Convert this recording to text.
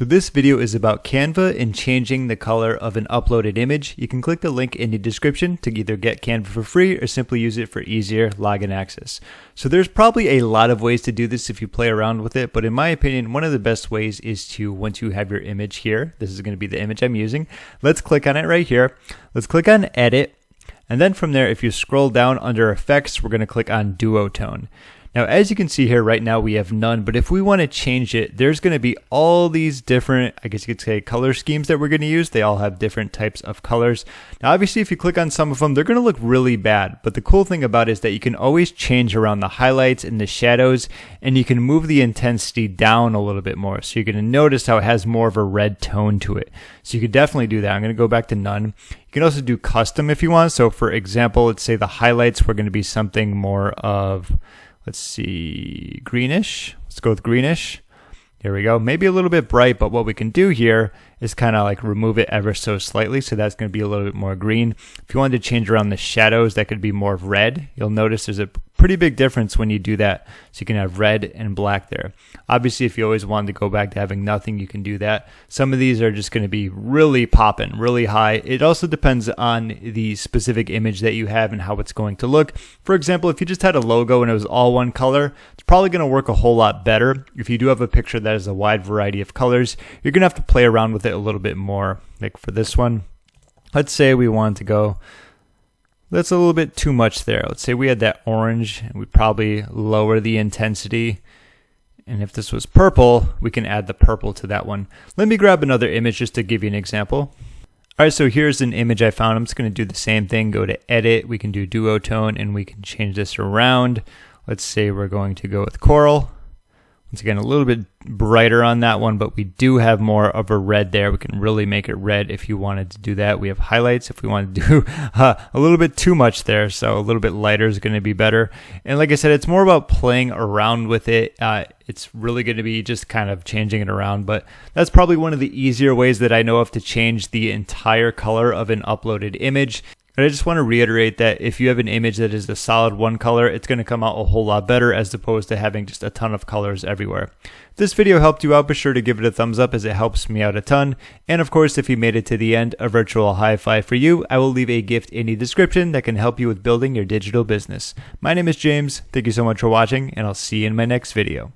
So this video is about Canva and changing the color of an uploaded image. You can click the link in the description to either get Canva for free or simply use it for easier login access. So there's probably a lot of ways to do this if you play around with it, but in my opinion, one of the best ways is to, once you have your image here, this is going to be the image I'm using, let's click on it right here. Let's click on Edit, and then from there, if you scroll down under Effects, we're going to click on Duotone. Now, as you can see here right now, we have none, but if we want to change it, there's going to be all these different, I guess you could say, color schemes that we're going to use. They all have different types of colors. Now, obviously, if you click on some of them, they're going to look really bad, but the cool thing about it is that you can always change around the highlights and the shadows, and you can move the intensity down a little bit more. So you're going to notice how it has more of a red tone to it. So you could definitely do that. I'm going to go back to none. You can also do custom if you want. So for example, let's say the highlights were going to be something more of, let's see, greenish. Let's go with greenish. Here we go. Maybe a little bit bright, but what we can do here is kind of like remove it ever so slightly. So that's going to be a little bit more green. If you wanted to change around the shadows, that could be more of red. You'll notice there's a pretty big difference when you do that. So you can have red and black there. Obviously, if you always wanted to go back to having nothing, you can do that. Some of these are just going to be really popping, really high. It also depends on the specific image that you have and how it's going to look. For example, if you just had a logo and it was all one color, it's probably going to work a whole lot better. If you do have a picture that has a wide variety of colors, you're going to have to play around with it a little bit more. Like for this one, let's say we want to go, that's a little bit too much there. Let's say we had that orange, and we'd probably lower the intensity. And if this was purple, we can add the purple to that one. Let me grab another image just to give you an example. All right, so here's an image I found. I'm just going to do the same thing. Go to Edit. We can do Duotone, and we can change this around. Let's say we're going to go with Coral. Once again, a little bit brighter on that one, but we do have more of a red there. We can really make it red if you wanted to do that. We have highlights if we want to do a little bit too much there, so a little bit lighter is going to be better. And like I said, it's more about playing around with it. It's really going to be just kind of changing it around, but that's probably one of the easier ways that I know of to change the entire color of an uploaded image. And I just want to reiterate that if you have an image that is a solid one color, it's going to come out a whole lot better as opposed to having just a ton of colors everywhere. If this video helped you out, be sure to give it a thumbs up as it helps me out a ton. And of course, if you made it to the end, a virtual high five for you. I will leave a gift in the description that can help you with building your digital business. My name is James. Thank you so much for watching, and I'll see you in my next video.